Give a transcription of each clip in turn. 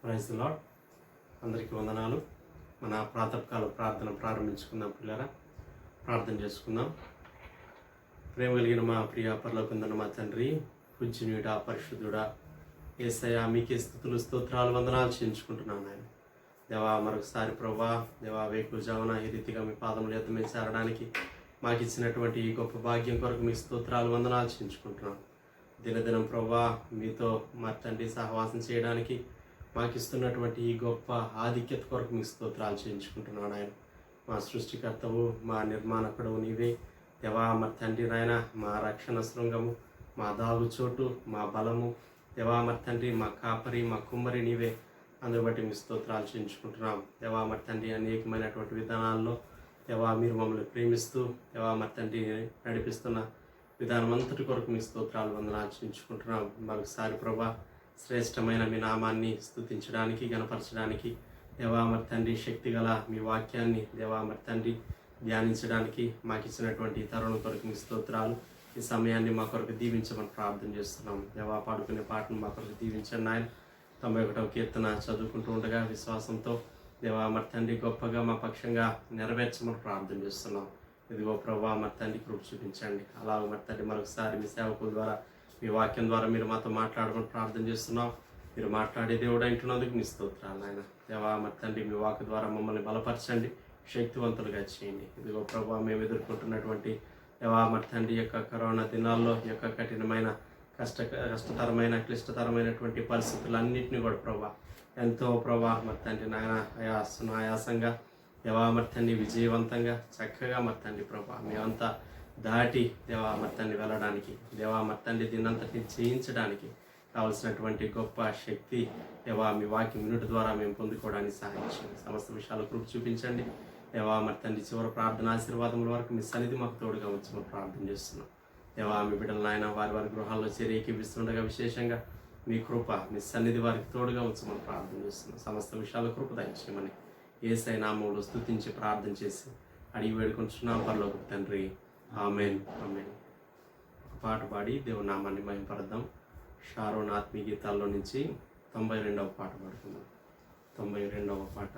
Praise the lord. అందరికీ వందనాలు. మన ప్రాతకాల ప్రార్థన ప్రారంభించుకుందాం పిల్లరా. ప్రార్థన చేసుకుందాం. ప్రేమ కలిగిన మా ప్రియ పరలోకమందున్న మా తండ్రి, పూజ్యునిడా, పరిశుద్ధుడా, యేసయ్యా మీకే స్తుతులు స్తోత్రాలు వందనాలు చేయించుకుంటున్నాను నాయన. దేవా మరొకసారి ప్రభువా, దేవా వేకుజామున ఈ రీతిగా మీ పాదముల యొద్ద మేము చేరడానికి మాకు ఇచ్చినటువంటి ఈ గొప్ప భాగ్యం కొరకు మీ స్తోత్రాలు వందనాలు చేయించుకుంటున్నాను. దినదినం ప్రభువా మీతో మా తండ్రి సహవాసం చేయడానికి మాకు ఇస్తున్నటువంటి ఈ గొప్ప ఆధిక్యత కొరకు మీ స్తోత్రాలు చేయించుకుంటున్నాను ఆయన. మా సృష్టికర్తవు, మా నిర్మాణకుడవు నీవే దేవా. మా తండ్రి నాయన, మా రక్షణ శృంగము, మా దాగుచోటు, మా బలము దేవా. మా తండ్రి, మా కాపరి, మా కుమ్మరి నీవే. అందుకు బట్టి మీ స్తోత్రాలు చేయించుకుంటున్నాం దేవా. మా తండ్రి అనేకమైనటువంటి విధానాల్లో దేవా మీరు మమ్మల్ని ప్రేమిస్తూ దేవా మా తండ్రి నడిపిస్తున్న విధానం అంతటి కొరకు మీ స్తోత్రాలు వందనాలు చేయించుకుంటున్నాం. మరొకసారి ప్రభా శ్రేష్టమైన మీ నామాన్ని స్తుతించడానికి, గణపరచడానికి దేవా మరి తండ్రి శక్తి గల మీ వాక్యాన్ని దేవా మరి తండ్రి ధ్యానించడానికి మాకు ఇచ్చినటువంటి తరుణం కొరకు మీ స్తోత్రాలు. ఈ సమయాన్ని మా కొరకు దీవించమని ప్రార్థన చేస్తున్నాం దేవా. పాడుకునే పాటను మా కొరకు దీవించండి ఆయన. 91వ కీర్తన చదువుకుంటూ ఉండగా విశ్వాసంతో దేవా మరి తండ్రి గొప్పగా మా పక్షంగా నెరవేర్చమని ప్రార్థన చేస్తున్నాం. ఇదిగో ప్రభా మరి తండ్రి కృప చూపించండి. అలాగ మరి తండ్రి మరొకసారి మీ సేవకుల ద్వారా మీ వాక్యం ద్వారా మీరు మాతో మాట్లాడమని ప్రార్థన చేస్తున్నాం. మీరు మాట్లాడే దేవుడు అంటున్నందుకు మీ స్తోత్రాలు ఆయన. దేవా మరి తండ్రి మీ వాక్య ద్వారా మమ్మల్ని బలపరచండి, శక్తివంతులుగా చేయండి. ఇదిగో ప్రభా మేము ఎదుర్కొంటున్నటువంటి దేవా మరి తండ్రి యొక్క కరోనా దినాల్లో యొక్క కఠినమైన కష్టతరమైన క్లిష్టతరమైనటువంటి పరిస్థితులన్నింటినీ కూడా ప్రభా ఎంతో ప్రభా మరి తండ్రి నాయన ఆయాసంగా దేవా మరి తండ్రి విజయవంతంగా చక్కగా మరి తండ్రి ప్రభా మేమంతా దాటి దేవా మరి తండ్రి వెళ్ళడానికి దేవా మరి తండ్రి దీనంతటిని చేయించడానికి కావలసినటువంటి గొప్ప శక్తి దేవా మీ వాక్యం మినిట్ ద్వారా మేము పొందుకోవడానికి సహాయం చేయండి. సమస్త విషయాలు కృప చూపించండి దేవా మరి తండ్రి. చివరి ప్రార్థన ఆశీర్వాదముల వరకు మీ సన్నిధి మాకు తోడుగా వచ్చి ప్రార్థన చేస్తున్నాం దేవా. మీ బిడ్డలు నాయన వారి గృహాల్లో చేరేకిస్తుండగా విశేషంగా మీ కృప మీ సన్నిధి వారికి తోడుగా ఉంచమని ప్రార్థన చేస్తున్నాం. సమస్త విషయాల కృప దయచేయమని యేసయ్య నామములో స్తుతించి ప్రార్థన చేసి అడిగి వేడుకుంటున్నాం పరలోకపు తండ్రి. Amen amen. ఒక పాట పాడి దేవుని నామాన్ని మహిమపరద్దాం. షారోన్ ఆత్మీయ గీతాల్లో నుంచి 92వ పాట పాడుకుందాం. 92వ పాట.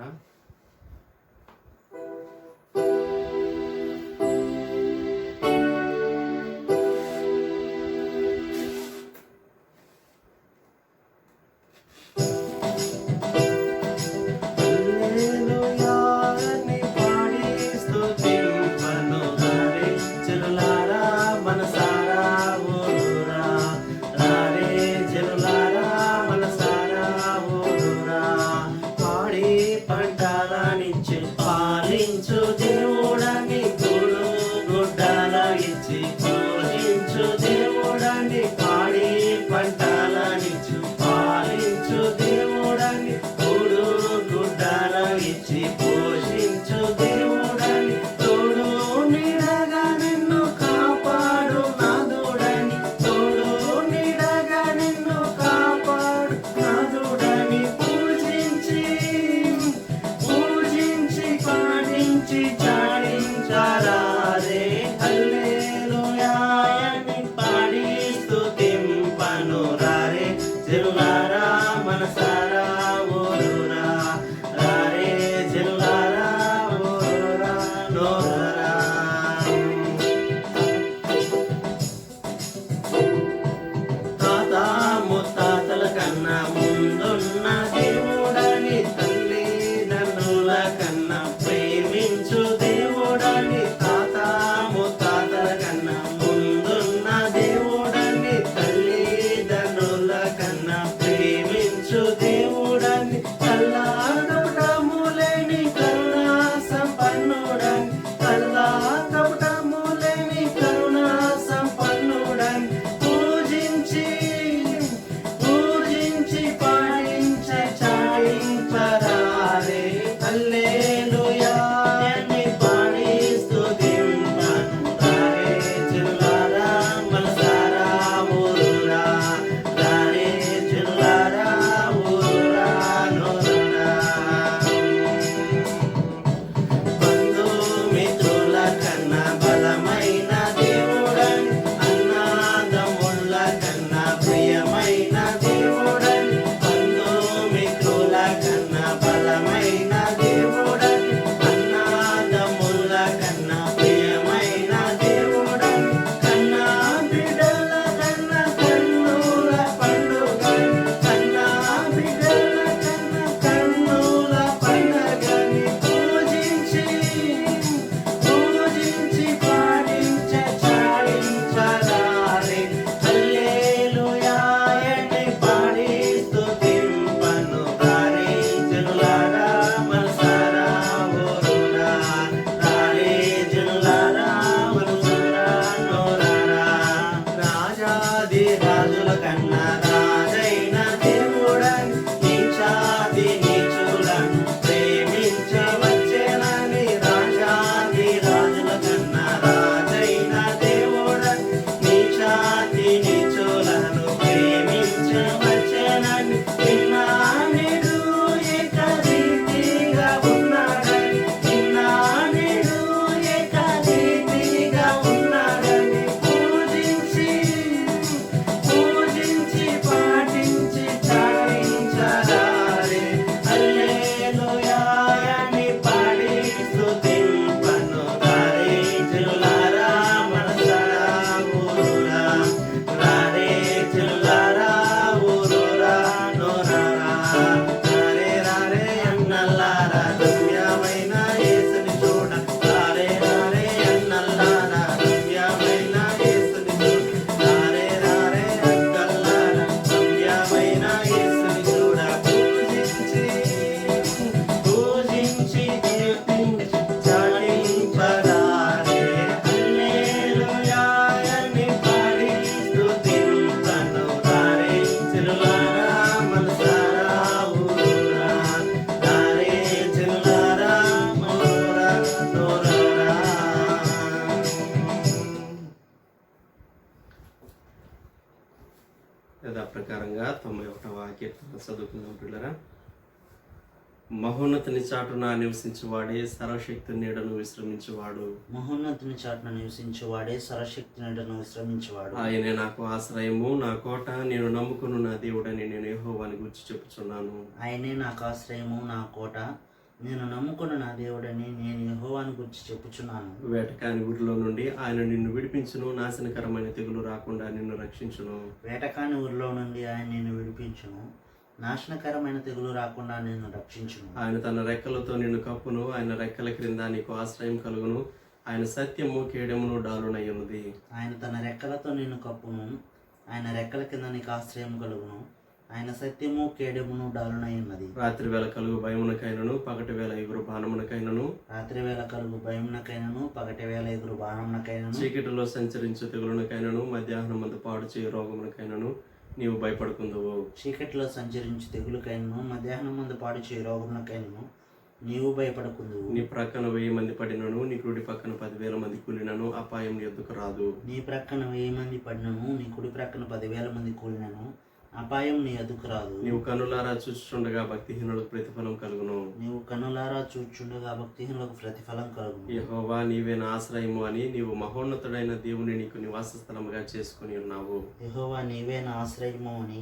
చదువుకుందాం పిల్లరా. మహోన్నతుని చాటున నివసించువాడే సర్వశక్తి నీడను విశ్రమించువాడు. మహోన్నతుని చాటున నివసించువాడే సర్వశక్తి నీడను విశ్రమించువాడు. ఆయనే నాకు ఆశ్రయము, నా కోట, నేను నమ్ముకును నా దేవుడని నేను యెహోవాని గురించి చెప్పుచున్నాను. ఆయనే నాకు ఆశ్రయము, నా కోట, నేను నమ్ముకున్న నా దేవుడని నేను యెహోవాని గురించి చెప్పుచున్నాను. వేటకాని ఊరిలో నుండి ఆయన నిన్ను విడిపించును, నాశనకరమైన తెగులు రాకుండా నిన్ను రక్షించును. వేటకాని ఊరిలో నుండి ఆయన నిన్ను విడిపించును, నాశనకరమైన తెగులు రాకుండా నిన్ను రక్షించును. ఆయన తన రెక్కలతో నిన్ను కప్పును, ఆయన రెక్కల క్రింద నీకు ఆశ్రయం కలుగును. ఆయన సత్యము కేడమును డాలునై ఉన్నది. ఆయన తన రెక్కలతో నిన్ను కప్పును, ఆయన రెక్కల కింద నీకు ఆశ్రయం కలుగును. ఆయన సత్యము కేడమును డాలునై ఉన్నది. రాత్రి వేళ కలుగు భయమునకైనను, పగటి వేళ ఎగురు బాణమునకైనను, రాత్రి వేళ కలుగు భయమునకైనను, పగటి వేళ ఎగురు బాణమునకైనను, చీకటిలో సంచరించు తెగులునకైనను, మధ్యాహ్నం మందు పాడు చేయు రోగమునకైనను నీవు భయపడుకుందువు. చీకటిలో సంచరించు తెగులుకైనను, మధ్యాహ్నం ముందు పాడు చేయి రోగమునకైనను నీవు భయపడకుందువు. నీ ప్రక్కన 1000 మంది పడినను, నీ కుడి పక్కన 10,000 మంది కూలినను అపాయం నీ యొద్దకు రాదు. నీ ప్రక్కన 1000 మంది పడినను, నీ కుడి ప్రక్కన 10,000 మంది కూలినను అపాయం నీ ఎదుకు రాదు. నీవు కనులారా చూస్తుండగా భక్తిహీనులకు ప్రతిఫలం కలుగును. నీవు కనులారా చూచుండగా భక్తిహీనులకు ప్రతిఫలం కలుగును. యెహోవా నీవే నా ఆశ్రయము అని నీవు మహోన్నతుడైన దేవుని నీకు నివాస స్థలముగా చేసుకుని ఉన్నావు. యెహోవా నీవే నా ఆశ్రయము అని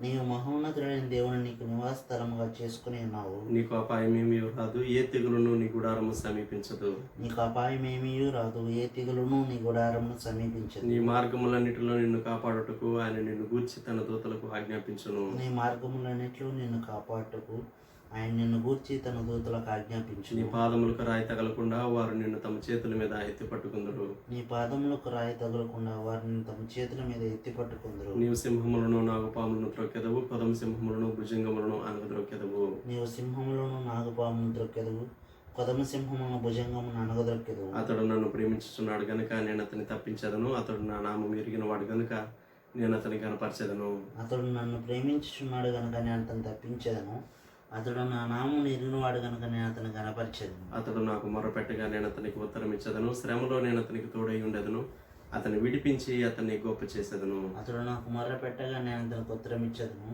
నీవు మహోన్నతుడైన దేవుని నీకు నివాస స్థలముగా చేసుకుని ఉన్నావు. నీకు అపాయమేమీ రాదు, ఏ తెగులును నీ గుడారము సమీపించదు. నీకు అపాయమేమీ రాదు, ఏ తెగులును నీ గుడారమును సమీపించదు. నీ మార్గములన్నిటిలో నిన్ను కాపాడుటకు ఆయన నిన్ను గూర్చి తన దూతలకు ఆజ్ఞాపించును. నీ మార్గములన్నిటిలో నిన్ను కాపాడుటకు ఆయన నిన్ను గూర్చి తన దూతలకు ఆజ్ఞాపించును. నీ పాదములకు రాయి తగలకుండా వారు నిన్ను తమ చేతుల మీద ఎత్తి పట్టుకుందరు. నీ పాదములకు రాయి తగలకుండా వారిని తమ చేతుల మీద ఎత్తి పట్టుకుందరు. నీవు సింహములను నాగుపాములను త్రొక్కెదవు, కొదమ సింహములను భుజంగములను అనగద్రొక్కెదవు. నీవు సింహములను నాగుపామును త్రొక్కెదవు, కొదమ సింహమును భుజంగమును అనగదొక్కెదవు. అతడు నన్ను ప్రేమించుచున్నాడు గనుక నేను అతన్ని తప్పించదను, అతడు నా నామం ఎరిగిన వాడు గనుక నేను అతని కనపరచెదను. అతడు నన్ను ప్రేమించుచున్నాడు గనుక నేను అతను తప్పించేదను, అతడు నా నామం ఎరిగినవాడు గనుక నేను అతను కనపరిచేదను. అతడు నాకు మొర్రపెట్టగా నేను అతనికి ఉత్తరం ఇచ్చేదను, శ్రమలో నేను అతనికి తోడై ఉండేదను, అతన్ని విడిపించి అతన్ని గొప్ప చేసేదను. అతడు నాకు మొర్ర పెట్టగా నేను అతనికి ఉత్తరం ఇచ్చేదను,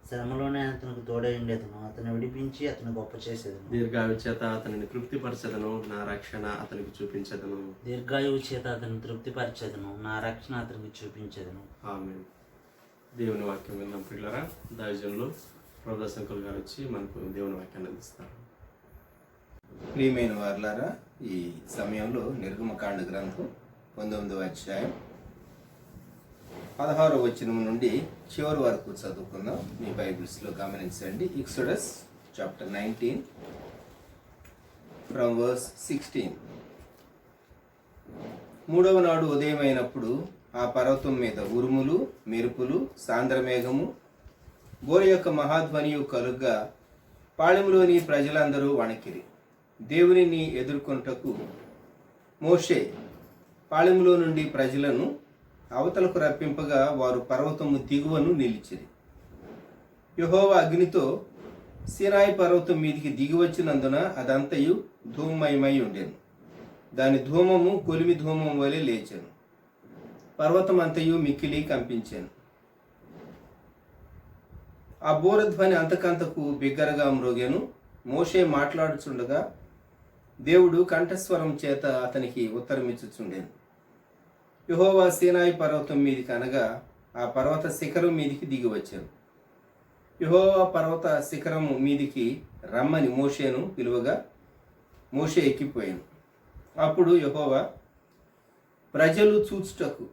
శ్రమలోనే అతనికి తోడై ఉండేదను, అతను విడిపించి అతను గొప్ప చేసేదను. దీర్ఘాయు చేత అతనిని తృప్తిపరచెదను, నా రక్షణ అతనికి చూపించెదను. దీర్ఘాయువు చేత అతను తృప్తిపరచెదను, నా రక్షణ అతనికి చూపించెదను. ఆమేన్. దేవుని వాక్యం విన్నాం పిల్లరా. దైవజనులు ప్రొఫెసర్ శంకర్ గారు వచ్చి మనకు దేవుని వాక్యాన్ని అందిస్తారు. ప్రియమైన వారులారా, ఈ సమయంలో నిర్గమకాండ గ్రంథం 19వ అధ్యాయం 16వ వచనం నుండి చివరి వరకు చదువుకుందాం. మీ బైబిల్స్లో గమనించండి. Exodus chapter 19 from verse 16. 3వ నాడు ఉదయం అయినప్పుడు ఆ పర్వతం మీద ఉరుములు, మెరుపులు, సాంద్రమేఘము, బోర యొక్క మహాధ్వనియు కలుగ్గా పాళెంలోని ప్రజలందరూ వణకిరి. దేవునిని ఎదుర్కొంటకు మోషే పాళెంలో నుండి ప్రజలను అవతలకు రప్పింపగా వారు పర్వతము దిగువను నిలిచిరి. యెహోవా అగ్నితో సీనాయి పర్వతం మీదికి దిగివచ్చినందున అదంతయు ధూమమయమై ఉండెను. దాని ధూమము కొలిమి ధూమం వలె లేచెను. పర్వతం అంతయు మిక్కిలి కంపించెను. ఆ బోరధ్వని అంతకంతకు బిగ్గరగా మ్రోగెను. మోషే మాట్లాడుచుండగా దేవుడు కంఠస్వరం చేత అతనికి ఉత్తరమిచ్చుచుండెను. యెహోవా సీనాయి పర్వతం మీదికి అనగా ఆ పర్వత శిఖరం మీదికి దిగి వచ్చాను. యెహోవా పర్వత శిఖరము మీదికి రమ్మని మోషేను పిలువగా మోషే ఎక్కిపోయాను. అప్పుడు యెహోవా ప్రజలు చూచుటకు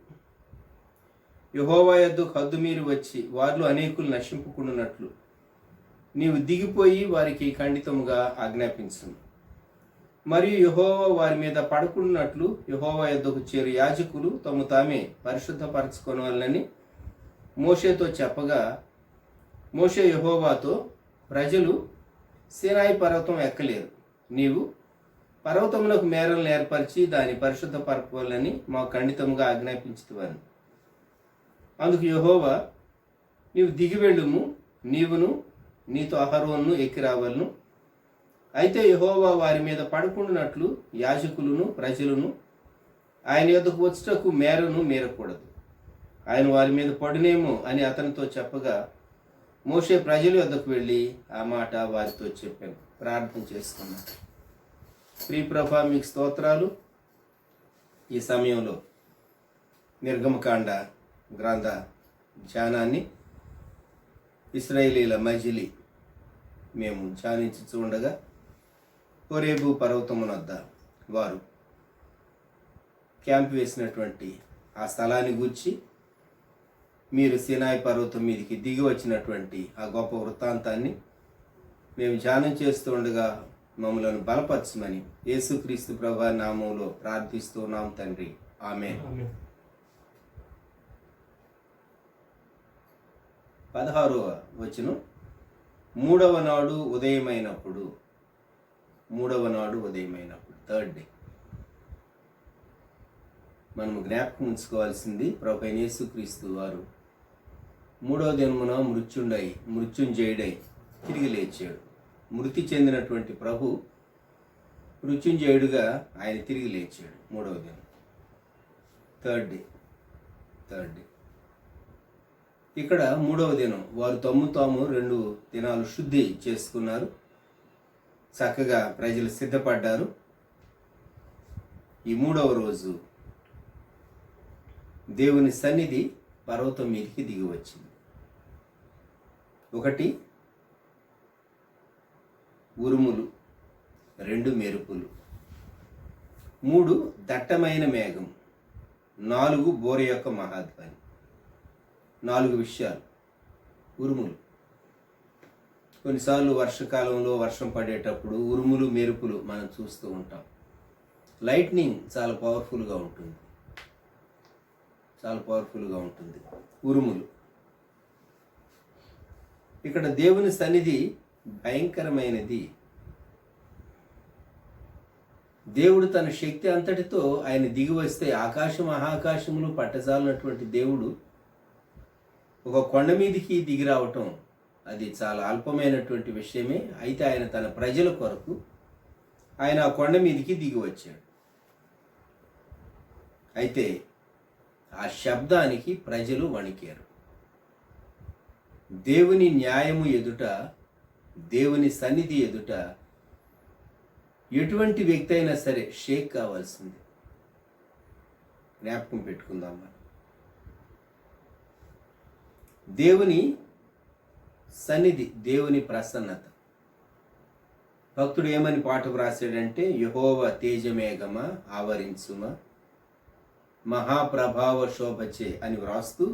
యెహోవా యొద్దకు హద్దు మీరి వచ్చి వారిలో అనేకులు నశింపుకున్నట్లు నీవు దిగిపోయి వారికి ఖండితముగా ఆజ్ఞాపించును. మరియు యెహోవా వారి మీద పడకున్నట్లు యెహోవా యొద్దకు చేరు యాజకులు తమ తామే పరిశుద్ధపరచుకొనవలెనని మోషేతో చెప్పగా మోషే యెహోవాతో, ప్రజలు సీనాయి పర్వతం ఎక్కలేరు, నీవు పర్వతమునకు మేరలను ఏర్పరిచి దాన్ని పరిశుద్ధపరచాలని మాకు ఖండితముగా ఆజ్ఞాపించుతావని. అందుకు యెహోవా, నీవు దిగి వెళ్ళుము, నీవును నీతో అహరోను ఎక్కి రావలను. అయితే యెహోవా వారి మీద పడకుండానట్లు యాజకులను ప్రజలను ఆయన యొద్దకు వచ్చుటకు మేరను మీరకూడదు, ఆయన వారి మీద పడునేమో అని అతనితో చెప్పగా మోషే ప్రజల వద్దకు వెళ్ళి ఆ మాట వారితో చెప్పాను. ప్రార్థన చేసుకున్నాను. ప్రియప్రభా, మీకు స్తోత్రాలు. ఈ సమయంలో నిర్గమకాండ గ్రంథ ధ్యానాన్ని ఇశ్రాయేలీల మజిలి మేము ధ్యానించుచూ ఉండగా హోరేబు పర్వతమునొద్ద వారు క్యాంప్ వేసినటువంటి ఆ స్థలాన్ని గూర్చి, మీరు సీనాయి పర్వతం మీదకి దిగి వచ్చినటువంటి ఆ గొప్ప వృత్తాంతాన్ని మేము ధ్యానం చేస్తూ ఉండగా మమ్మలను బలపరచమని యేసుక్రీస్తు ప్రభు నామంలో ప్రార్థిస్తున్నాం తండ్రి. ఆమేన్. 16వ వచనం. మూడవ నాడు ఉదయమైనప్పుడు, థర్డ్ డే. మనము జ్ఞాపకం ఉంచుకోవాల్సింది, ప్రభు అయిన యేసుక్రీస్తు వారు మూడవ దినమున మృత్యుంజయుడై తిరిగి లేచాడు. మృతి చెందినటువంటి ప్రభు మృత్యుంజయుడుగా ఆయన తిరిగి లేచాడు. మూడవ దినం, థర్డ్ డే. ఇక్కడ మూడవ దినం వారు తాము 2 దినాలు శుద్ధి చేసుకున్నారు. చక్కగా ప్రజలు సిద్ధపడ్డారు. ఈ మూడవ రోజు దేవుని సన్నిధి పర్వతం మీదకి దిగి వచ్చింది. 1 ఉరుములు, 2 మెరుపులు, 3 దట్టమైన మేఘం, 4 బోర యొక్క మహాధ్వని. 4 విషయాలు. ఉరుములు. కొన్నిసార్లు వర్షకాలంలో వర్షం పడేటప్పుడు ఉరుములు మెరుపులు మనం చూస్తూ ఉంటాం. లైట్నింగ్ చాలా పవర్ఫుల్గా ఉంటుంది. ఉరుములు. ఇక్కడ దేవుని సన్నిధి భయంకరమైనది. దేవుడు తన శక్తి అంతటితో ఆయన దిగి వస్తే ఆకాశం మహాకాశములు పట్టజాలనటువంటి దేవుడు ఒక కొండ మీదికి దిగి రావటం అది చాలా అల్పమైనటువంటి విషయమే. అయితే ఆయన తన ప్రజల కొరకు ఆయన ఆ కొండ మీదికి దిగి వచ్చాడు. అయితే ఆ శబ్దానికి ప్రజలు వణికారు. దేవుని న్యాయము ఎదుట, దేవుని సన్నిధి ఎదుట ఎటువంటి వ్యక్తి అయినా సరే షేక్ కావాల్సింది. జ్ఞాపకం పెట్టుకుందాం. దేవుని సన్నిధి, దేవుని ప్రసన్నత. భక్తుడు ఏమని పాటకు రాశాడంటే, యెహోవా తేజమేఘమా ఆవరించుమా మహాప్రభావ శోభచే అని వ్రాస్తూ,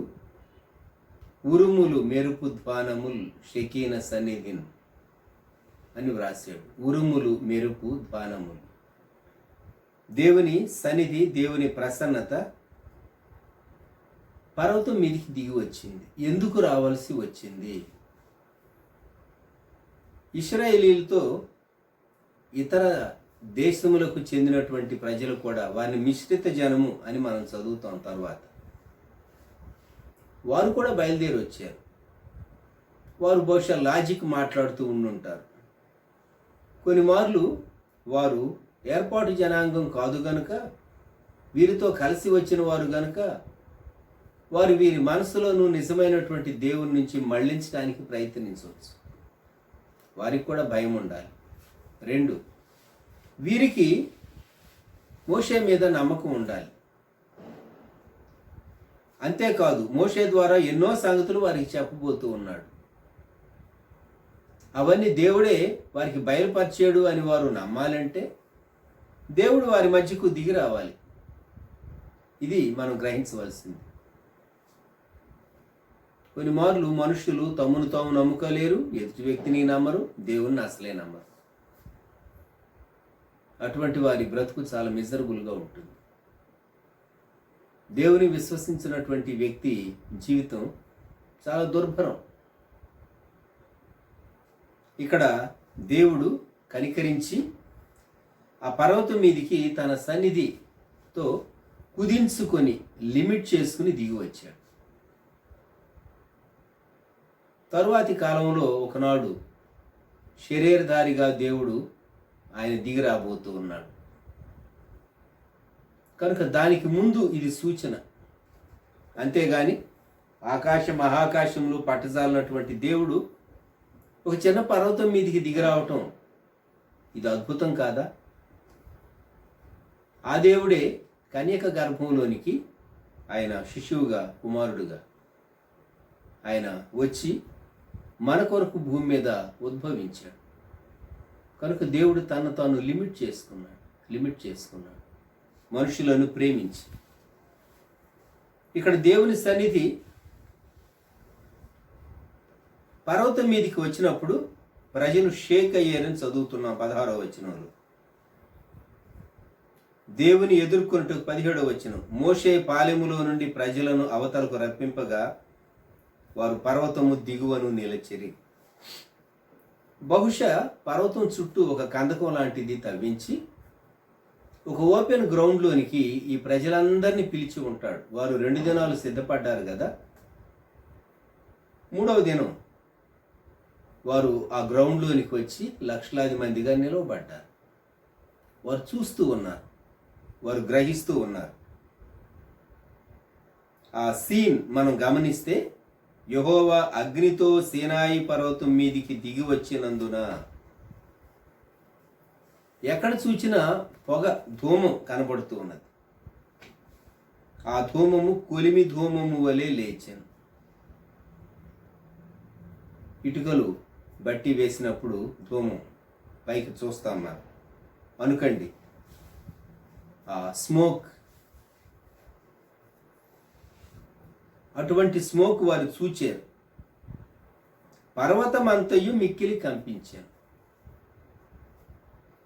ఉరుములు మెరుపు ధ్వానముల్ షకీన సన్నిధిన్ అని వ్రాశాడు. ఉరుములు మెరుపు ధ్వానములు. దేవుని సన్నిధి, దేవుని ప్రసన్నత పర్వతం మీదికి దిగి వచ్చింది. ఎందుకు రావాల్సి వచ్చింది? ఇశ్రాయేలీలతో ఇతర దేశములకు చెందినటువంటి ప్రజలు కూడా, వారిని మిశ్రిత జనము అని మనం చదువుతాం తర్వాత, వారు కూడా బయలుదేరి వచ్చారు. వారు బహుశా లాజిక్ మాట్లాడుతూ ఉండుంటారు. కొన్ని మార్లు వారు ఏర్పాటు జనాంగం కాదు గనుక, వీరితో కలిసి వచ్చిన వారు గనుక, వారు వీరి మనసులోనూ నిజమైనటువంటి దేవుని నుంచి మళ్లించడానికి ప్రయత్నించవచ్చు. వారికి కూడా భయం ఉండాలి. 2, వీరికి మోషే మీద నమ్మకం ఉండాలి. అంతేకాదు, మోషే ద్వారా ఎన్నో సంగతులు వారికి చెప్పబోతూ ఉన్నాడు. అవన్నీ దేవుడే వారికి బయలుపరిచాడు అని వారు నమ్మాలంటే దేవుడు వారి మధ్యకు దిగి రావాలి. ఇది మనం గ్రహించవలసింది. కొన్ని మార్లు మనుషులు తమను తాము నమ్ముకోలేరు, ఎదుటి వ్యక్తిని నమ్మరు, దేవుణ్ణి అసలే నమ్మరు. అటువంటి వారి బ్రతుకు చాలా మిజరబుల్గా ఉంటుంది. దేవుని విశ్వసించినటువంటి వ్యక్తి జీవితం చాలా దుర్భరం. ఇక్కడ దేవుడు కనికరించి ఆ పర్వతం మీదికి తన సన్నిధితో కుదించుకొని లిమిట్ చేసుకుని దిగి వచ్చాడు. తరువాతి కాలంలో ఒకనాడు శరీరధారిగా దేవుడు ఆయన దిగి రాబోతూ ఉన్నాడు. కనుక దానికి ముందు ఇది సూచన. అంతేగాని ఆకాశ మహాకాశములు పట్టజాలనటువంటి దేవుడు ఒక చిన్న పర్వతం మీదికి దిగిరావటం ఇది అద్భుతం కాదా? ఆ దేవుడే కన్యక గర్భంలోనికి ఆయన శిశువుగా, కుమారుడుగా ఆయన వచ్చి మన కొరకు భూమి మీద ఉద్భవించాడు. కనుక దేవుడు తను తాను లిమిట్ చేసుకున్నాడు మనుషులను ప్రేమించి. ఇక్కడ దేవుని సన్నిధి పర్వతం మీదకి వచ్చినప్పుడు ప్రజలు షేక్ అయ్యారని చదువుతున్నాం 16వ వచనంలో. దేవుని ఎదుర్కొన్నట్టు 17వ వచనం, మోషే పాలెములో నుండి ప్రజలను అవతలకు రప్పింపగా వారు పర్వతము దిగువను నిలచిరి. బహుశా పర్వతం చుట్టూ ఒక కందకం లాంటిది తవ్వించి ఒక ఓపెన్ గ్రౌండ్లోనికి ఈ ప్రజలందరినీ పిలిచి ఉంటాడు. వారు 2 దినాలు సిద్ధపడ్డారు కదా. 3వ దినం వారు ఆ గ్రౌండ్లోనికి వచ్చి లక్షలాది మందిగా నిలవబడ్డారు. వారు చూస్తూ ఉన్నారు, వారు గ్రహిస్తూ ఉన్నారు. ఆ సీన్ మనం గమనిస్తే, యెహోవా అగ్నితో సీనాయి పర్వతం మీదికి దిగి వచ్చినందున, ఎక్కడ చూచినా పొగ, ధూమం కనబడుతూ ఉన్నది. ఆ ధూమము కొలిమి ధూమము వలె లేచాను. ఇటుకలు బట్టి వేసినప్పుడు ధూమం పైకి చూస్తాం మనం అనుకండి. ఆ స్మోక్, అటువంటి స్మోక్ వారు చూచారు. పర్వతం అంతయు మిక్కిలి కంపించాను.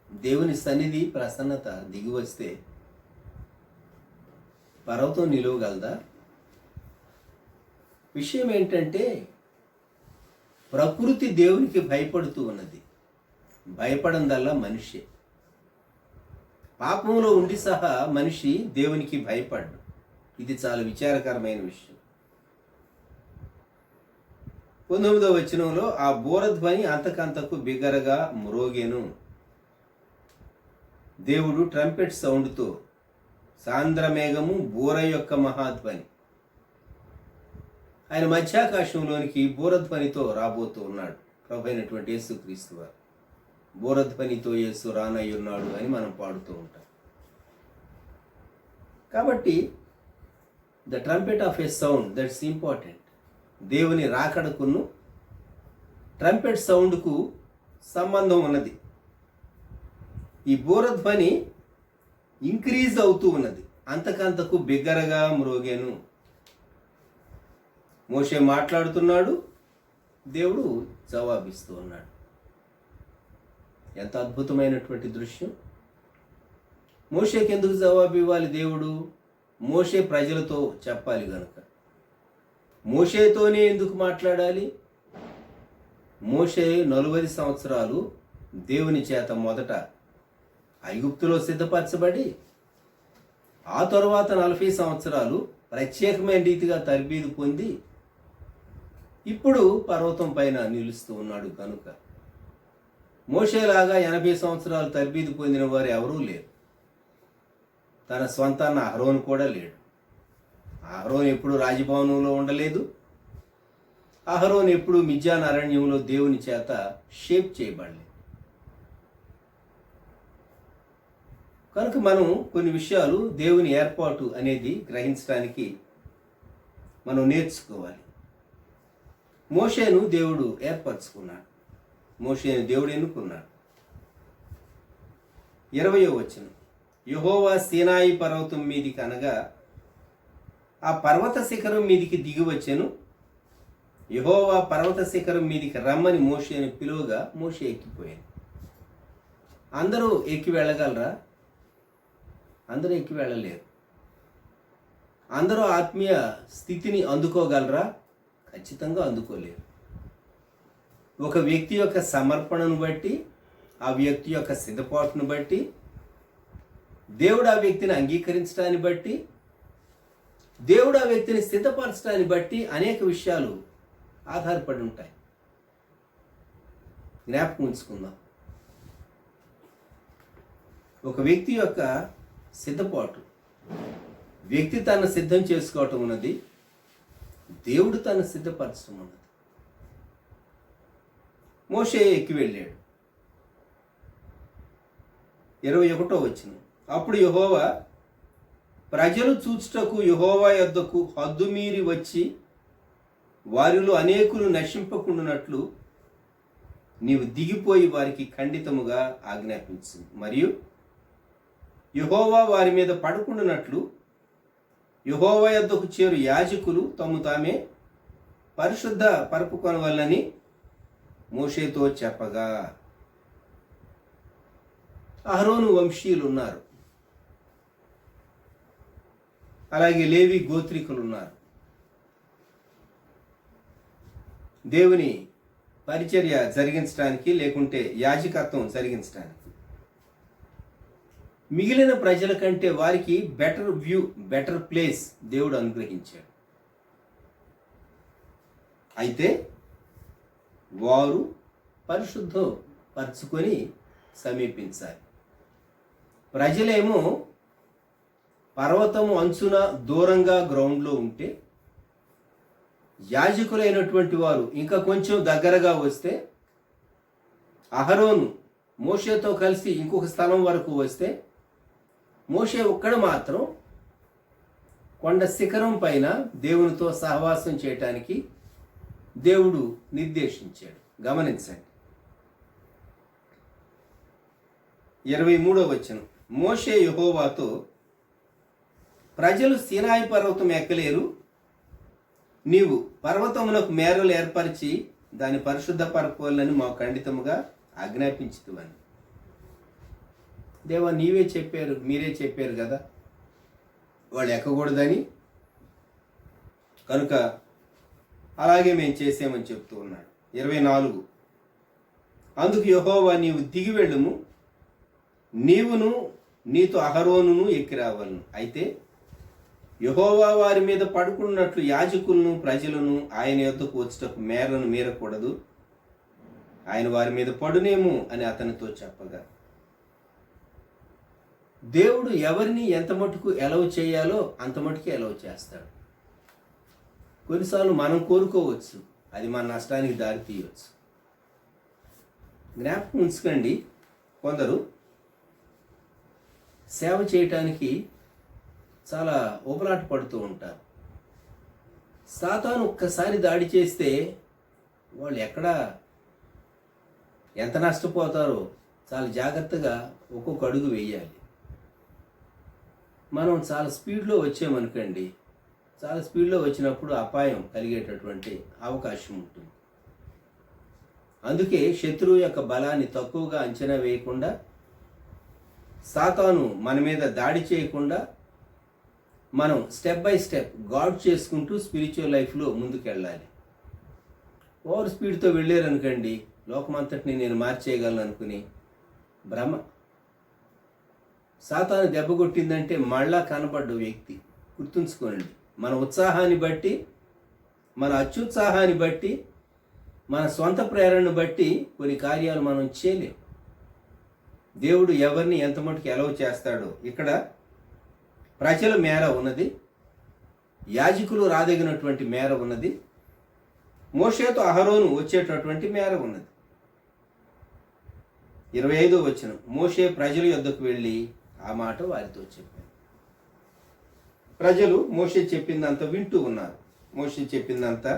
దేవుని సన్నిధి ప్రసన్నత దిగి వస్తే పర్వతం నిలవగలదా? విషయం ఏంటంటే, ప్రకృతి దేవునికి భయపడుతూ ఉన్నది. భయపడందల్లా మనిషే. పాపంలో ఉండి సహా మనిషి దేవునికి భయపడ్డు. ఇది చాలా విచారకరమైన విషయం. 19వ వచనంలో, ఆ బూరధ్వని అంతకంతకు బిగ్గరగా మ్రోగెను. దేవుడు ట్రంపెట్ సౌండ్తో, సాంద్రమేఘము బూర యొక్క మహాధ్వని, ఆయన మధ్యాకాశంలోనికి బూరధ్వనితో రాబోతూ ఉన్నాడు. ప్రభు అయినటువంటి యేసుక్రీస్తు వారు. బూరధ్వనితో యేసు రానయ్యున్నాడు అని మనం పాడుతూ ఉంటాం. కాబట్టి the trumpet of a sound, that's important. దేవుని రాకడకును ట్రంపెట్ సౌండ్కు సంబంధం ఉన్నది. ఈ బూరధ్వని ఇంక్రీజ్ అవుతూ ఉన్నది. అంతకంతకు బిగ్గరగా మ్రోగెను. మోషే మాట్లాడుతున్నాడు, దేవుడు జవాబిస్తూ ఉన్నాడు. ఎంత అద్భుతమైనటువంటి దృశ్యం. మోషేకి ఎందుకు జవాబు ఇవ్వాలి దేవుడు? మోషే ప్రజలతో చెప్పాలి గనుక. మోషేతోనే ఎందుకు మాట్లాడాలి? మోషే 40 సంవత్సరాలు దేవుని చేత మొదట ఐగుప్తులో సిద్ధపరచబడి, ఆ తరువాత 40 సంవత్సరాలు ప్రత్యేకమైన రీతిగా తర్బీదు పొంది ఇప్పుడు పర్వతం పైన నిలుస్తూ ఉన్నాడు కనుక. మోషేలాగా 80 సంవత్సరాలు తర్బీదు పొందిన వారు ఎవరూ లేరు. తన స్వంతాన్న అహరోను కూడా లేడు. అహరోను ఎప్పుడు రాజభవనంలో ఉండలేదు. అహరోను ఎప్పుడు మిద్యాన్ అరణ్యంలో దేవుని చేత షేప్ చేయబడలేదు. కనుక మనం కొన్ని విషయాలు దేవుని ఏర్పాటు అనేది గ్రహించడానికి మనం నేర్చుకోవాలి. మోషేను దేవుడు ఏర్పరచుకున్నాడు. మోషేను దేవుడు ఎన్నుకున్నాడు. 20వ వచనం, యెహోవా సీనాయి పర్వతం మీదికి అనగా ఆ పర్వత శిఖరం మీదికి దిగి వచ్చెను. యెహోవా పర్వత శిఖరం మీదికి రమ్మని మోషేను పిలువగా మోషే ఎక్కిపోయాను. అందరూ ఎక్కి వెళ్ళగలరా? అందరూ ఎక్కి వెళ్ళలేరు. అందరూ ఆత్మీయ స్థితిని అందుకోగలరా? ఖచ్చితంగా అందుకోలేరు. ఒక వ్యక్తి యొక్క సమర్పణను బట్టి, ఆ వ్యక్తి యొక్క సిద్ధపాటును బట్టి, దేవుడు ఆ వ్యక్తిని అంగీకరించడాన్ని బట్టి, దేవుడు ఆ వ్యక్తిని సిద్ధపరచడాన్ని బట్టి అనేక విషయాలు ఆధారపడి ఉంటాయి. జ్ఞాపకం ఉంచుకుందాం. ఒక వ్యక్తి యొక్క సిద్ధపాటు, వ్యక్తి తను సిద్ధం చేసుకోవటం ఉన్నది. దేవుడు తను సిద్ధపరచడం అన్నది. మోషే ఎక్కి వెళ్ళాడు. 21వ వచనం, అప్పుడు యెహోవా, ప్రజలు చూచుటకు యెహోవా యొద్దకు హద్దు మీరి వచ్చి వారిలో అనేకులు నశింపకుండునట్లు నీవు దిగిపోయి వారికి ఖండితముగా ఆజ్ఞాపించు. మరియు యెహోవా వారి మీద పడుకుండునట్లు యెహోవా యొద్దకు చేరు యాజకులు తమ్ము తామే పరిశుద్ధ పరపుకొనవలనని మోషేతో చెప్పగా. అహరోను వంశీయులు ఉన్నారు, అలాగే లేవి గోత్రికులు ఉన్నారు. దేవుని పరిచర్య జరిగించడానికి, లేకుంటే యాజకత్వం జరిగించడానికి మిగిలిన ప్రజల కంటే వారికి బెటర్ వ్యూ, బెటర్ ప్లేస్ దేవుడు అనుగ్రహించాడు. అయితే వారు పరిశుద్ధపరచుకొని సమీపించాలి. ప్రజలేమో పర్వతము అంచున దూరంగా గ్రౌండ్లో ఉంటే, యాజకులైనటువంటి వారు ఇంకా కొంచెం దగ్గరగా వస్తే, అహరోను మోషేతో కలిసి ఇంకొక స్థలం వరకు వస్తే, మోషే ఒక్కడు మాత్రం కొండ శిఖరం పైన దేవునితో సహవాసం చేయటానికి దేవుడు నిర్దేశించాడు. గమనించండి. 23వ వచనం, మోషే యెహోవాతో, ప్రజలు సీనాయి పర్వతం ఎక్కలేరు, నీవు పర్వతమునకు మేరలు ఏర్పరిచి దాని పరిశుద్ధ పరపాలని మాకు ఖండితముగా ఆజ్ఞాపించుతువని. దేవా, నీవే చెప్పారు, మీరే చెప్పారు కదా వాళ్ళు ఎక్కకూడదని, కనుక అలాగే మేము చేసామని చెప్తూ ఉన్నాడు. 24, అందుకు యెహోవా, నీవు దిగి వెళ్ళుము, నీవును నీతో అహరోనును ఎక్కి రావాలను. అయితే యెహోవా వారి మీద పడుకున్నట్లు యాజకులను ప్రజలను ఆయన యొద్దకు వచ్చుటకు మేరను మీరకూడదు, ఆయన వారి మీద పడునేమో అని అతనితో చెప్పగా. దేవుడు ఎవరిని ఎంత మటుకు ఎలవ్ చేయాలో అంత మటుకు ఎలవ్ చేస్తాడు. కొన్నిసార్లు మనం కోరుకోవచ్చు, అది మన నష్టానికి దారి తీయవచ్చు. జ్ఞాపకం ఉంచుకోండి, కొందరు సేవ చేయటానికి చాలా ఊపలాట పడుతూ ఉంటారు. సాతాను ఒక్కసారి దాడి చేస్తే వాళ్ళు ఎంత నష్టపోతారో చాలా జాగ్రత్తగా ఒక్కొక్క అడుగు వేయాలి. మనం చాలా స్పీడ్లో వచ్చామనుకోండి, చాలా స్పీడ్లో వచ్చినప్పుడు అపాయం కలిగేటటువంటి అవకాశం ఉంటుంది. అందుకే శత్రువు యొక్క బలాన్ని తక్కువగా అంచనా వేయకుండా, సాతాను మన మీద దాడి చేయకుండా మనం స్టెప్ బై స్టెప్ గాడ్ చేసుకుంటూ స్పిరిచువల్ లైఫ్లో ముందుకెళ్ళాలి. ఓవర్ స్పీడ్తో వెళ్ళారనుకోండి, లోకమంతటిని నేను మార్చేయగలను అనుకుని భ్రమ. సాతాను దెబ్బ కొట్టిందంటే మళ్ళా కనబడ్డ వ్యక్తి. గుర్తుంచుకోనండి, మన ఉత్సాహాన్ని బట్టి, మన అత్యుత్సాహాన్ని బట్టి, మన సొంత ప్రేరణను బట్టి కొన్ని కార్యాలు మనం చేయలేం. దేవుడు ఎవరిని ఎంత మటుకు ఎలవ్ చేస్తాడో. ఇక్కడ ప్రజల మేర ఉన్నది, యాజకులు రాదగినటువంటి మేర ఉన్నది, మోషేతో అహరోను వచ్చేటటువంటి మేర ఉన్నది. 25వ వచనం, మోషే ప్రజల యొద్దకు వెళ్ళి ఆ మాట వారితో చెప్పాడు. ప్రజలు మోషే చెప్పిందంతా వింటూ ఉన్నారు, మోషే చెప్పిందంతా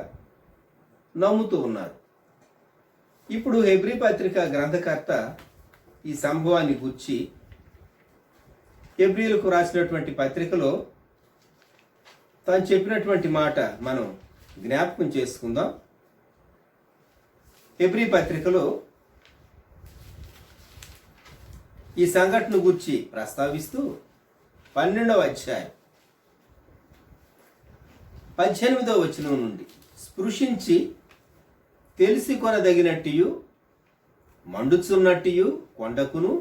నమ్ముతూ ఉన్నారు. ఇప్పుడు హెబ్రీ పత్రిక గ్రంథకర్త ఈ సంభవాన్ని గుర్చి హెబ్రీలకు రాసినటువంటి పత్రికలో తాను చెప్పినటువంటి మాట మనం జ్ఞాపకం చేసుకుందాం. హెబ్రీ పత్రికలో ఈ సంఘటన గురించి ప్రస్తావిస్తూ 12వ అధ్యాయం 18వ వచనం నుండి, స్పృశించి తెలిసి కొనదగినట్టు మండుచున్నట్టు కొండకును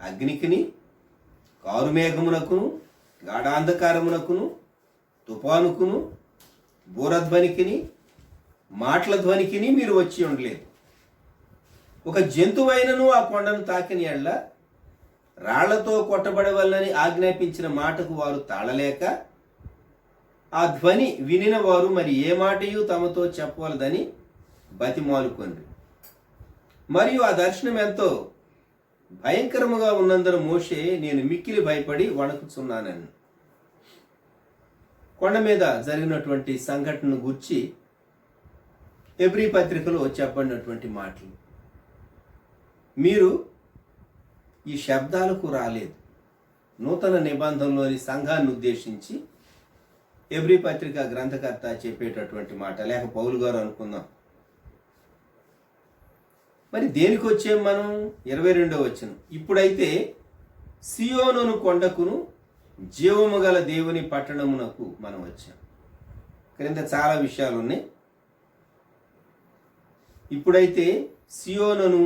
అగ్నికిని కారుమేఘమునకును గాఢాంధకారమునకును తుఫానుకును బూరధ్వనికిని మాటల ధ్వనికిని మీరు వచ్చి ఉండలేదు. ఒక జంతువైనను ఆ కొండను తాకిన ఎడ్ల రాళ్లతో కొట్టబడవలనని ఆజ్ఞాపించిన మాటకు వారు తాళలేక ఆ ధ్వని వినిన వారు మరి ఏ మాటయు తమతో చెప్పవలదని బతిమాలుకొండ్రి. మరియు ఆ దర్శనం ఎంతో భయంకరముగా ఉన్నందున మోషే నేను మిక్కిలి భయపడి వణకుచున్నానని. కొండ మీద జరిగినటువంటి సంఘటనను గూర్చి హెబ్రీ పత్రికలో చెప్పబడినటువంటి మాటలు. మీరు ఈ శబ్దాలకు రాలేదు. నూతన నిబంధనలోని సంఘాన్ని ఉద్దేశించి హెబ్రీ పత్రిక గ్రంథకర్త చెప్పేటటువంటి మాట, లేక పౌలు గారు అనుకుందాం. మరి దేనికి వచ్చాం మనం? 22వ వచనం. ఇప్పుడైతే సియోనును కొండకును జీవము గల దేవుని పట్టణమునకు మనం వచ్చాం. క్రింద చాలా విషయాలు ఉన్నాయి. ఇప్పుడైతే సియోనును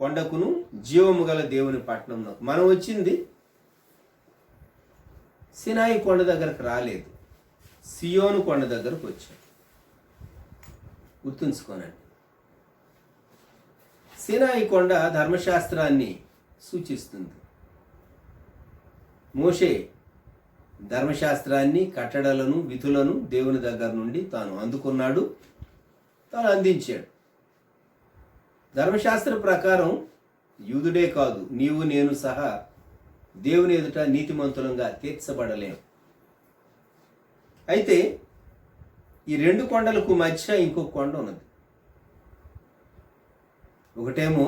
కొండకును జీవము గల దేవుని పట్టణమునకు మనం వచ్చింది. సినాయి కొండ దగ్గరకు రాలేదు, సియోను కొండ దగ్గరకు వచ్చాం. గుర్తుంచుకోనండి. సినాయి కొండ ధర్మశాస్త్రాన్ని సూచిస్తుంది. మోషే ధర్మశాస్త్రాన్ని, కట్టడలను, విధులను దేవుని దగ్గర నుండి తాను అందుకున్నాడు, తాను అందించాడు. ధర్మశాస్త్ర ప్రకారం యూదుడే కాదు, నీవు నేను సహా దేవుని ఎదుట నీతిమంతులంగా తీర్చబడలేం. అయితే ఈ రెండు కొండలకు మధ్య ఇంకొక కొండ ఉన్నది. ఒకటేమో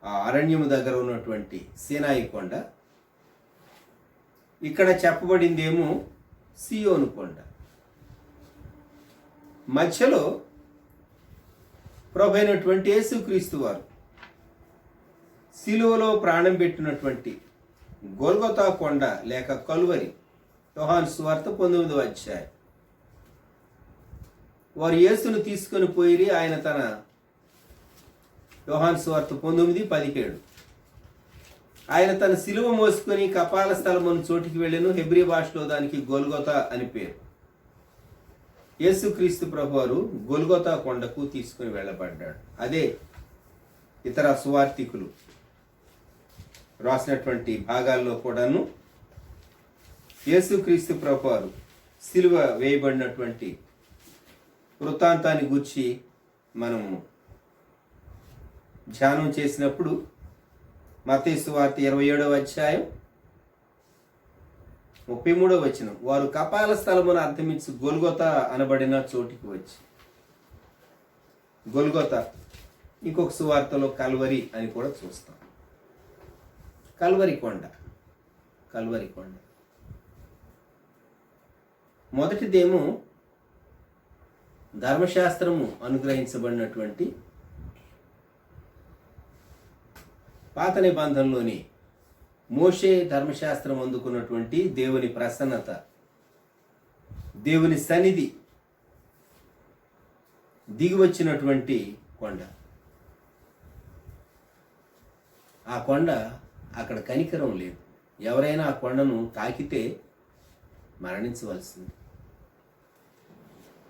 ఆ అరణ్యము దగ్గర ఉన్నటువంటి సీనాయి కొండ, ఇక్కడ చెప్పబడిందేమో సియోను కొండ. మధ్యలో ప్రభువైనటువంటి యేసుక్రీస్తు వారు సిలువలో ప్రాణం పెట్టినటువంటి గొల్గొతా కొండ లేక కలువరి, యోహాను సువార్త 19వ అధ్యాయం. వారు యేసును తీసుకొని పోయి ఆయన తన యోహాను సువార్త 19:17 ఆయన తన సిలువ మోసుకొని కపాల స్థలమును చోటికి వెళ్ళెను. హెబ్రీ భాషలో దానికి గొల్గొతా అని పేరు. యేసుక్రీస్తు ప్రభువారు గొల్గొతా కొండకు తీసుకుని వెళ్ళబడ్డాడు. అదే ఇతర సువార్తికులు రాసినటువంటి భాగాల్లో కూడాను యేసుక్రీస్తు ప్రభువారు సిలువ వేయబడినటువంటి వృత్తాంతాన్ని గూర్చి మనము ధ్యానం చేసినప్పుడు మత్తయి సువార్త 27వ అధ్యాయం 33వ వచనం, వారు కపాల స్థలమును అర్థమించి గొల్గొతా అనబడిన చోటికి వచ్చి, గొల్గొతా ఇంకొక సువార్తలో కల్వరి అని కూడా చూస్తాం. కల్వరి కొండ, కల్వరి కొండ. మొదటిదేమో ధర్మశాస్త్రము అనుగ్రహించబడినటువంటి పాత నిబంధనలోని మోషే ధర్మశాస్త్రం అందుకున్నటువంటి దేవుని ప్రసన్నత, దేవుని సన్నిధి దిగివచ్చినటువంటి కొండ. ఆ కొండ అక్కడ కనికరం లేదు. ఎవరైనా ఆ కొండను తాకితే మరణించవలసింది.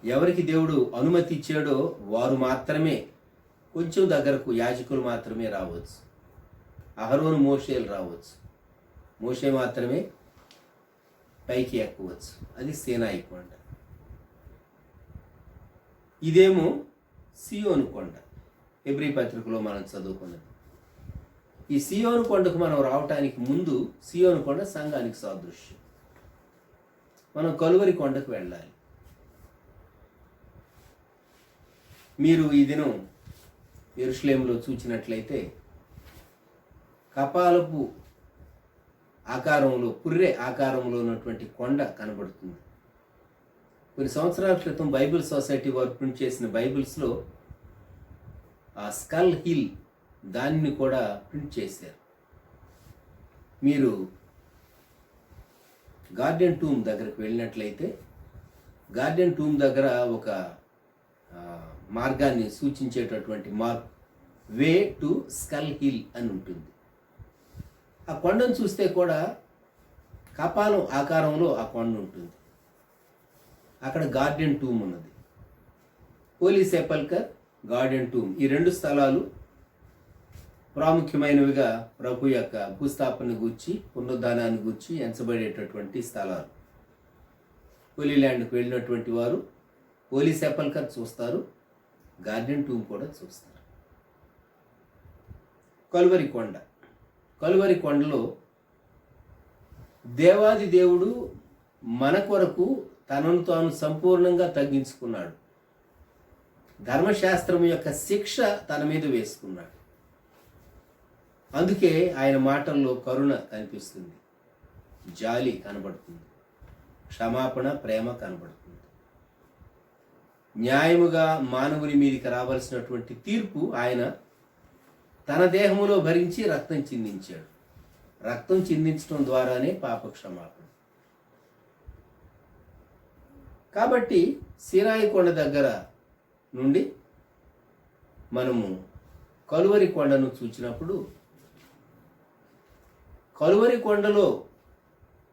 ఎవరికి దేవుడు అనుమతి ఇచ్చాడో వారు మాత్రమే, కొంచెం దగ్గరకు యాజకులు మాత్రమే రావచ్చు. అహరోను మోషేలు రావచ్చు. మోషే మాత్రమే పైకి ఎక్కవచ్చు. అది సీనాయి కొండ. ఇదేమో సియోను కొండ. హెబ్రీ పత్రికలో మనం చదువుకున్నది. ఈ సియోను కొండకు మనం రావటానికి ముందు సియోను కొండ సంఘానికి సాదృశ్యం. మనం కలువరి కొండకు వెళ్ళాలి. మీరు ఈ దినం యెరూషలేములో చూచినట్లయితే కపాలపు ఆకారంలో, పుర్రె ఆకారంలో ఉన్నటువంటి కొండ కనబడుతుంది. కొన్ని సంవత్సరాల క్రితం బైబిల్ సొసైటీ వారు ప్రింట్ చేసిన బైబిల్స్లో ఆ స్కల్ హిల్ దానిని కూడా ప్రింట్ చేశారు. మీరు గార్డెన్ టూమ్ దగ్గరకు వెళ్ళినట్లయితే గార్డెన్ టూమ్ దగ్గర ఒక మార్గాన్ని సూచించేటటువంటి mark, way to skull hill అని ఉంటుంది. ఆ కొండను చూస్తే కూడా కపాలం ఆకారంలో ఆ కొండ ఉంటుంది. అక్కడ గార్డెన్ టూమ్ ఉన్నది. హోలీ సెపల్కర్, గార్డెన్ టూమ్, ఈ రెండు స్థలాలు ప్రాముఖ్యమైనవిగా ప్రభు యొక్క భూస్థాపన గూర్చి పునరుద్ధానాన్ని గూర్చి ఎంచబడేటటువంటి స్థలాలు. హోలీ ల్యాండ్కి వెళ్ళినటువంటి వారు హోలీ సెపల్కర్ చూస్తారు, గార్డెన్ టూమ్ కూడా చూస్తారు. కలువరి కొండ, కలువరి కొండలో దేవాది దేవుడు మన కొరకు తనను తాను సంపూర్ణంగా తగ్గించుకున్నాడు. ధర్మశాస్త్రం యొక్క శిక్ష తన మీద వేసుకున్నాడు. అందుకే ఆయన మాటల్లో కరుణ కనిపిస్తుంది, జాలి కనబడుతుంది, క్షమాపణ, ప్రేమ కనబడుతుంది. న్యాయముగా మానవుని మీదకి రావాల్సినటువంటి తీర్పు ఆయన తన దేహములో భరించి రక్తం చిందించాడు. రక్తం చిందించడం ద్వారానే పాప క్షమాపణ. కాబట్టి సీనాయి కొండ దగ్గర నుండి మనము కలువరి కొండను చూచినప్పుడు, కలువరి కొండలో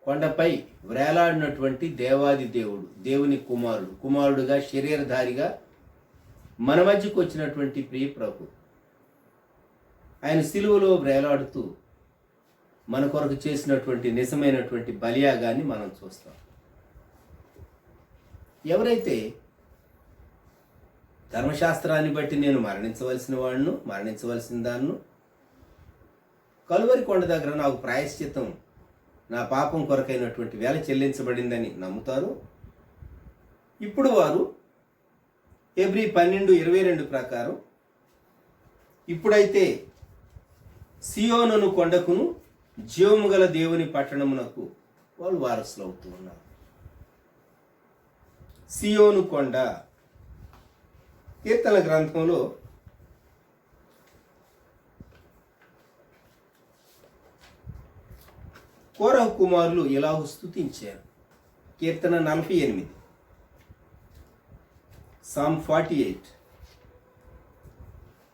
కొండపై వేలాడినటువంటి దేవాది దేవుడు, దేవుని కుమారుడుగా శరీరధారిగా మన మధ్యకు వచ్చినటువంటి ప్రియ ప్రభు, ఆయన సిలువలో వేలాడుతూ మన కొరకు చేసినటువంటి నిజమైనటువంటి బలియాగాన్ని మనం చూస్తాం. ఎవరైతే ధర్మశాస్త్రాన్ని బట్టి నేను మరణించవలసిన దాన్ని, కలువరి కొండ దగ్గర నాకు ప్రాయశ్చిత్తం నా పాపం కొరకైనటువంటి వేల చెల్లించబడిందని నమ్ముతారు. ఇప్పుడు వారు హెబ్రీ 12:22 ప్రకారం ఇప్పుడైతే సియోనును కొండకును జీవము గల దేవుని పట్టణమునకు వాళ్ళు వారసులు అవుతూ ఉన్నారు. సియోను కొండ, కీర్తన గ్రంథంలో కోరహు కుమారులు ఇలాగు స్తుతించారు. కీర్తన 48, సామ్ 48.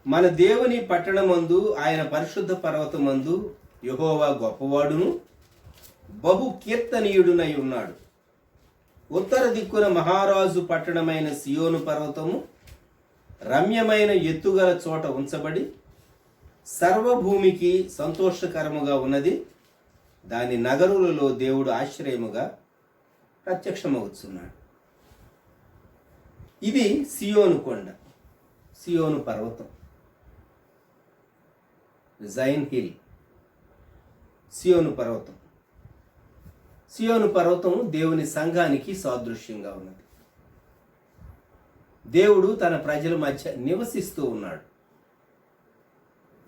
మన దేవుని పట్టణమందు, ఆయన పరిశుద్ధ పర్వతమందు యెహోవా గొప్పవాడును బహు కీర్తనీయుడునై ఉన్నాడు. ఉత్తర దిక్కున మహారాజు పట్టణమైన సియోను పర్వతము రమ్యమైన ఎత్తుగల చోట ఉంచబడి సర్వభూమికి సంతోషకరముగా ఉన్నది. దాని నగరులలో దేవుడు ఆశ్రయముగా ప్రత్యక్షమవుతున్నాడు. ఇది సియోను కొండ, సియోను పర్వతం, జైన్ హిల్, సియోను పర్వతం. సియోను పర్వతం దేవుని సంఘానికి సాదృశ్యంగా ఉన్నది. దేవుడు తన ప్రజల మధ్య నివసిస్తూ ఉన్నాడు.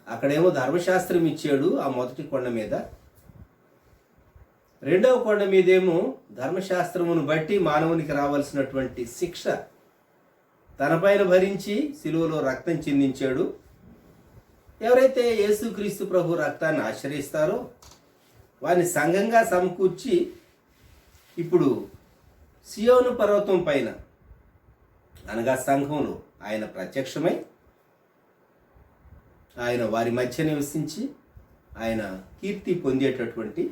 అక్కడేమో ధర్మశాస్త్రం ఇచ్చాడు ఆ మొదటి కొండ మీద, రెండవ కొండ మీదేమో ధర్మశాస్త్రమును బట్టి మానవునికి రావాల్సినటువంటి శిక్ష తనపైన భరించి సిలువలో రక్తం చిందించాడు. ఎవరైతే యేసుక్రీస్తు ప్రభు రక్తాన్ని ఆశ్రయిస్తారో వారిని సంఘంగా సమకూర్చి ఇప్పుడు సియోను పర్వతం పైన, అనగా సంఘంలో ఆయన ప్రత్యక్షమై ఆయన వారి మధ్య నివసించి ఆయన కీర్తి పొందేటటువంటి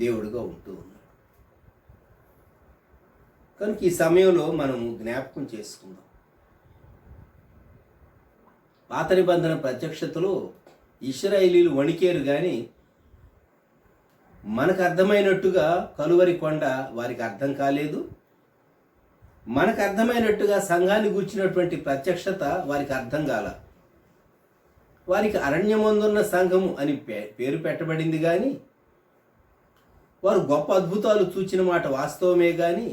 దేవుడుగా ఉంటూ ఉన్నాడు. కనుక ఈ సమయంలో మనము జ్ఞాపకం చేసుకుందాం, పాత నిబంధన ప్రత్యక్షతలో ఇశ్రాయేలీలు వణికేరు కానీ మనకు అర్థమైనట్టుగా కలువరి కొండ వారికి అర్థం కాలేదు. మనకు అర్థమైనట్టుగా సంఘాన్ని గూర్చినటువంటి ప్రత్యక్షత వారికి అర్థం కాల. వారికి అరణ్యమందున్న సంఘము అని పేరు పెట్టబడింది కానీ వారు గొప్ప అద్భుతాలు చూచిన మాట వాస్తవమే కానీ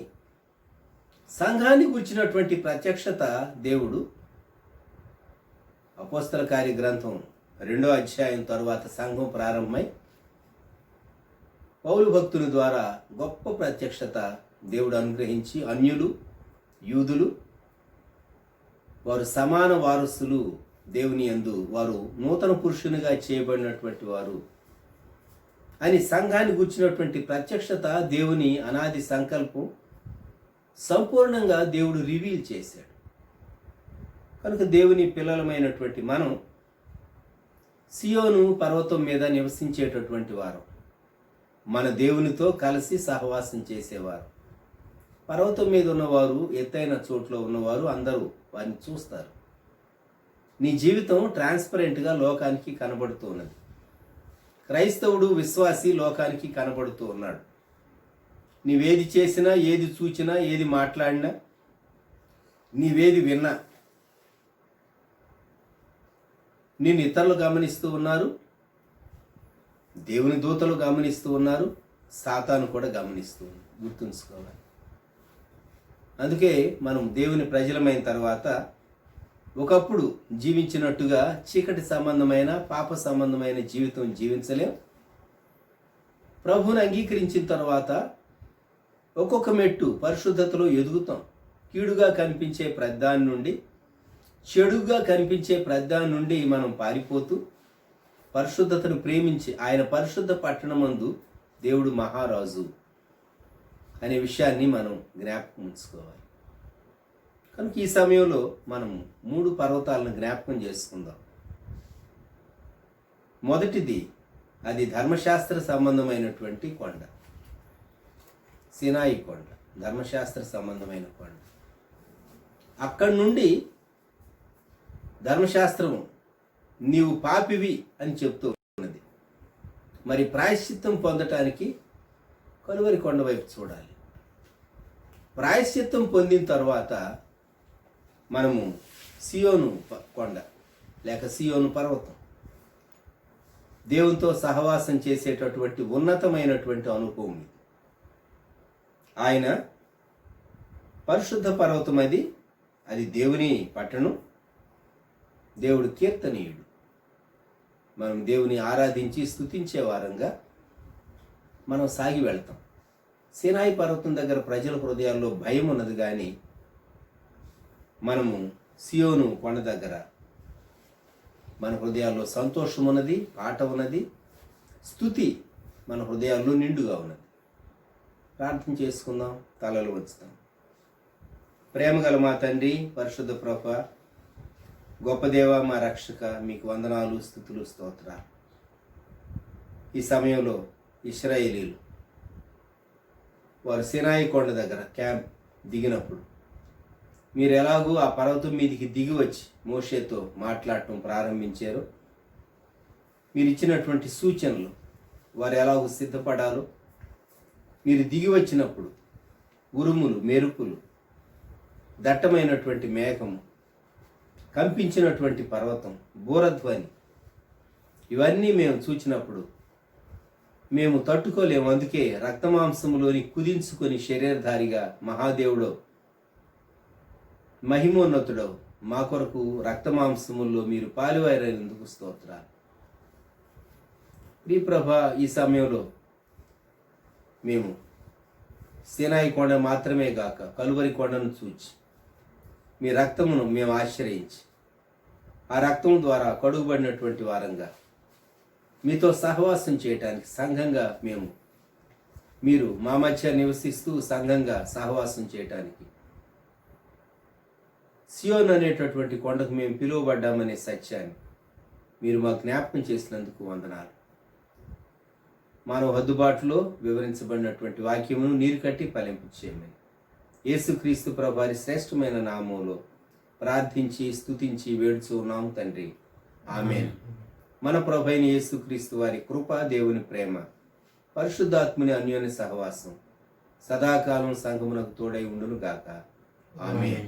సంఘాన్ని గూర్చినటువంటి ప్రత్యక్షత దేవుడు అపోస్తల కార్య గ్రంథం 2వ అధ్యాయం తరువాత సంఘం ప్రారంభమై పౌలు భక్తుని ద్వారా గొప్ప ప్రత్యక్షత దేవుడు అనుగ్రహించి అన్యులు, యూదులు వారు సమాన వారసులు, దేవుని యందు వారు నూతన పురుషునిగా చేయబడినటువంటి వారు అని సంఘాన్ని గూర్చినటువంటి ప్రత్యక్షత దేవుని అనాది సంకల్పం సంపూర్ణంగా దేవుడు రివీల్ చేశాడు. కనుక దేవుని పిల్లలమైనటువంటి మనం సియోను పర్వతం మీద నివసించేటటువంటి వారు, మన దేవునితో కలిసి సహవాసం చేసేవారు. పర్వతం మీద ఉన్నవారు, ఎత్తైన చోట్ల ఉన్నవారు అందరూ వారిని చూస్తారు. నీ జీవితం ట్రాన్స్పరెంట్గా లోకానికి కనబడుతూ ఉన్నది. క్రైస్తవుడు విశ్వాసి లోకానికి కనబడుతూ ఉన్నాడు. నీవేది చేసినా, ఏది చూచినా, ఏది మాట్లాడినా, నీవేది విన్నా నిన్ను ఇతరులు గమనిస్తూ ఉన్నారు, దేవుని దూతలు గమనిస్తూ ఉన్నారు, సాతాను కూడా గమనిస్తూ ఉన్నారు. గుర్తుంచుకోవాలి. అందుకే మనం దేవుని ప్రజలమైన తర్వాత ఒకప్పుడు జీవించినట్టుగా చీకటి సంబంధమైన, పాప సంబంధమైన జీవితం జీవించలేం. ప్రభువుని అంగీకరించిన తర్వాత ఒక్కొక్క మెట్టు పరిశుద్ధతలో ఎదుగుతాం. కీడుగా కనిపించే ప్రద్దాని నుండి, చెడుగా కనిపించే ప్రద్దాని నుండి మనం పారిపోతూ పరిశుద్ధతను ప్రేమించి ఆయన పరిశుద్ధ పట్టణమందు దేవుడు మహారాజు అనే విషయాన్ని మనం జ్ఞాపకం ఉంచుకోవాలి. కనుక ఈ సమయంలో మనం 3 పర్వతాలను జ్ఞాపకం చేసుకుందాం. మొదటిది, అది ధర్మశాస్త్ర సంబంధమైనటువంటి కొండ, సినాయి కొండ, ధర్మశాస్త్ర సంబంధమైన కొండ. అక్కడి నుండి ధర్మశాస్త్రం నీవు పాపివి అని చెప్తూ ఉన్నది. మరి ప్రాయశ్చిత్తం పొందటానికి కలువరి కొండ వైపు చూడాలి. ప్రాయశ్చిత్తం పొందిన తర్వాత మనము సియోను కొండ లేక సియోను పర్వతం, దేవునితో సహవాసం చేసేటటువంటి ఉన్నతమైనటువంటి అనుభవం. ఆయన పరిశుద్ధ పర్వతం, అది దేవుని పట్టణం, దేవుడు కీర్తనీయుడు. మనం దేవుని ఆరాధించి స్తుతించే వారంగా మనం సాగి వెళ్తాం. సినాయి పర్వతం దగ్గర ప్రజల హృదయాల్లో భయం ఉన్నది, కానీ మనము సియోను కొండ దగ్గర మన హృదయాల్లో సంతోషం ఉన్నది, పాట ఉన్నది, స్తుతి మన హృదయాల్లో నిండుగా ఉన్నది. ప్రార్థన చేసుకుందాం, తలలు వంచుతాం. ప్రేమగల మా తండ్రి, పరిశుద్ధ ప్రభువా, గొప్ప దేవ, మా రక్షక, మీకు వందనాలు, స్తుతులు, స్తోత్రాలు. ఈ సమయంలో ఇశ్రాయేలీలు వారు సినాయి కొండ దగ్గర క్యాంప్ దిగినప్పుడు మీరు ఎలాగూ ఆ పర్వతం మీదికి దిగి వచ్చి మోషేతో మాట్లాడటం ప్రారంభించారు. మీరు ఇచ్చినటువంటి సూచనలు, వారు ఎలాగూ సిద్ధపడాలో, మీరు దిగి వచ్చినప్పుడు ఉరుములు, మెరుపులు, దట్టమైనటువంటి మేఘము, కంపించినటువంటి పర్వతం, బూరధ్వని, ఇవన్నీ మేము చూచినప్పుడు మేము తట్టుకోలేము. అందుకే రక్తమాంసములోని కుదించుకొని శరీరధారిగా మహాదేవుడో, మహిమోన్నతుడో, మా కొరకు రక్తమాంసముల్లో మీరు పాలువారైనందుకు స్తోత్రాలు. ప్రియప్రభ, ఈ సమయంలో మేము సినాయి కొండ మాత్రమే గాక కలువరి కొండను చూచి మీ రక్తమును మేము ఆశ్రయించి ఆ రక్తం ద్వారా కడుగుబడినటువంటి వారంగా మీతో సహవాసం చేయటానికి సంఘంగా మీరు మా మధ్య నివసిస్తూ సంఘంగా సహవాసం చేయటానికి సియోన్ అనేటటువంటి కొండకు మేము పిలువబడ్డామనే సత్యాన్ని మీరు మా జ్ఞాపకం చేసినందుకు వందనాలు. మానవ హద్దుబాటులో వివరించబడినటువంటి వాక్యమును నీరు కట్టి ఫలింపు చేయమని యేసుక్రీస్తు ప్రభువారి శ్రేష్టమైన నామంలో ప్రార్థించి స్తుతించి వేడుచున్నాము తండ్రి, ఆమేన్. మన ప్రభువైన యేసుక్రీస్తు వారి కృప, దేవుని ప్రేమ, పరిశుద్ధాత్మని అన్యోన్య సహవాసం సదాకాలం సంఘమునకు తోడై ఉండును గాక. ఆమేన్.